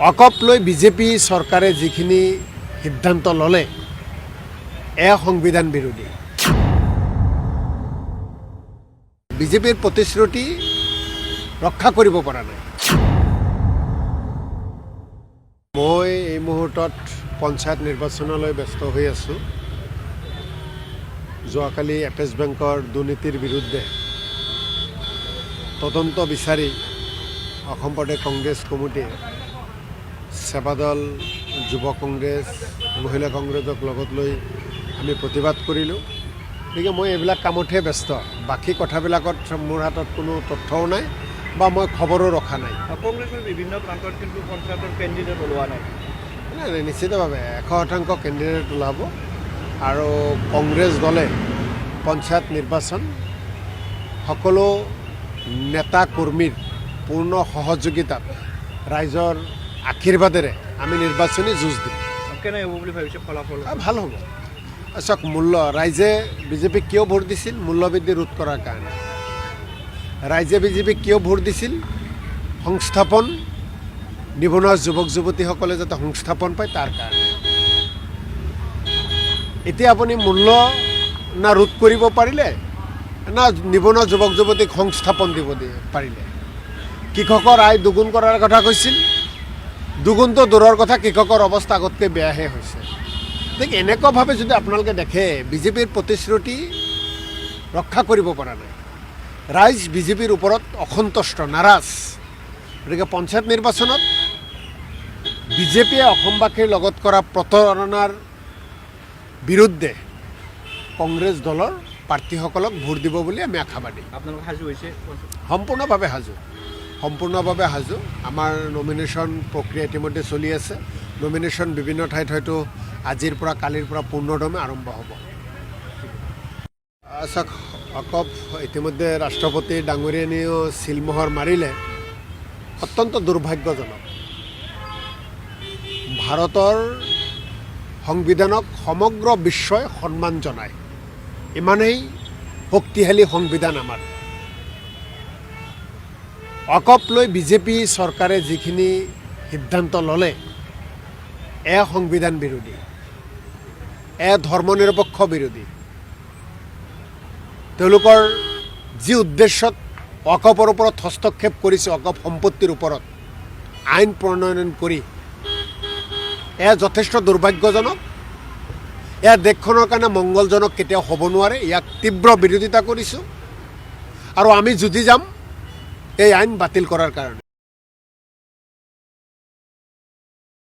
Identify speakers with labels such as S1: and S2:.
S1: অকপ লৈ বিজেপি চৰকাৰে যিখিনি সিদ্ধান্ত ল'লে এয়া সংবিধান বিৰোধী। বিজেপিৰ প্ৰতিশ্ৰুতি ৰক্ষা কৰিব পৰা নাই। মই এই মুহূৰ্তত পঞ্চায়ত নিৰ্বাচনলৈ ব্যস্ত হৈ আছোঁ। যোৱাকালি এপেচ বেংকৰ দুৰ্নীতিৰ বিৰুদ্ধে তদন্ত বিচাৰি অসম প্ৰদেশ কংগ্ৰেছ কমিটিয়ে সেৱাদল, যুৱ কংগ্ৰেছ, মহিলা কংগ্ৰেছক লগত লৈ আমি প্ৰতিবাদ কৰিলোঁ। গতিকে মই এইবিলাক কামতহে ব্যস্ত, বাকী কথাবিলাকত মোৰ হাতত কোনো তথ্যও নাই বা মই খবৰো ৰখা নাই।
S2: কংগ্ৰেছৰ বিভিন্ন প্ৰান্তত কিন্তু পঞ্চায়তৰ কেণ্ডিডেট ওলোৱা নাই।
S1: নাই, নিশ্চিতভাৱে 100% কেণ্ডিডেট ওলাব আৰু কংগ্ৰেছ দলে পঞ্চায়ত নিৰ্বাচন সকলো নেতা কৰ্মীৰ পূৰ্ণ সহযোগিতাত ৰাইজৰ আশীৰ্বাদেৰে আমি নিৰ্বাচনী যুঁজ দিম।
S2: কেনে হ'ব বুলি ভাবিছে ফলাফল?
S1: ভাল হ'ব। চাওক, ৰাইজে বিজেপিক কিয় ভোট দিছিল? মূল্যবৃদ্ধি ৰোধ কৰাৰ কাৰণে। ৰাইজে বিজেপিক কিয় ভোট দিছিল? সংস্থাপন, নিবনুৱা যুৱক যুৱতীসকলে যাতে সংস্থাপন পায় তাৰ কাৰণে। এতিয়া আপুনি মূল্য না ৰোধ কৰিব পাৰিলে না নিবনুৱা যুৱক যুৱতীক সংস্থাপন দিব পাৰিলে। কৃষকৰ আয় দুগুণ কৰাৰ কথা কৈছিল, দুগুণটো দূৰৰ কথা, কৃষকৰ অৱস্থা আগতকৈ বেয়াহে হৈছে। গতিকে এনেকুৱাভাৱে যদি আপোনালোকে দেখে বিজেপিৰ প্ৰতিশ্ৰুতি ৰক্ষা কৰিব পৰা নাই, ৰাইজ বিজেপিৰ ওপৰত অসন্তুষ্ট, নাৰাজ। গতিকে পঞ্চায়ত নিৰ্বাচনত বিজেপিয়ে অসমবাসীৰ লগত কৰা প্ৰতাৰণাৰ বিৰুদ্ধে কংগ্ৰেছ দলৰ প্ৰাৰ্থীসকলক ভোট দিব বুলি আমি আশাবাদী।
S2: আপোনালোক সাজু হৈছে?
S1: সম্পূৰ্ণভাৱে সাজু। আমাৰ নমিনেশ্যন প্ৰক্ৰিয়া ইতিমধ্যে চলি আছে। নমিনেশ্যন বিভিন্ন ঠাইত হয়তো আজিৰ পৰা কালিৰ পৰা পূৰ্ণদমে আৰম্ভ হ'ব। চাওক, অকপ ইতিমধ্যে ৰাষ্ট্ৰপতি ডাঙৰীয়ানীয়েও চিলমোহৰ মাৰিলে, অত্যন্ত দুৰ্ভাগ্যজনক। ভাৰতৰ সংবিধানক সমগ্ৰ বিশ্বই সন্মান জনায়, ইমানেই শক্তিশালী সংবিধান আমাৰ। অকপ লৈ বিজেপি চৰকাৰে যিখিনি সিদ্ধান্ত ল'লে এয়া সংবিধান বিৰোধী, এয়া ধৰ্মনিৰপেক্ষ বিৰোধী। তেওঁলোকৰ যি উদ্দেশ্যত অকপৰ ওপৰত হস্তক্ষেপ কৰিছে, অকপ সম্পত্তিৰ ওপৰত আইন প্ৰণয়ন কৰি, এয়া যথেষ্ট দুৰ্ভাগ্যজনক। এয়া দেশখনৰ কাৰণে মংগলজনক কেতিয়াও হ'ব নোৱাৰে। ইয়াক তীব্ৰ বিৰোধিতা কৰিছোঁ আৰু আমি যুঁজি যাম এই আইন বাতিল কৰাৰ কাৰণে।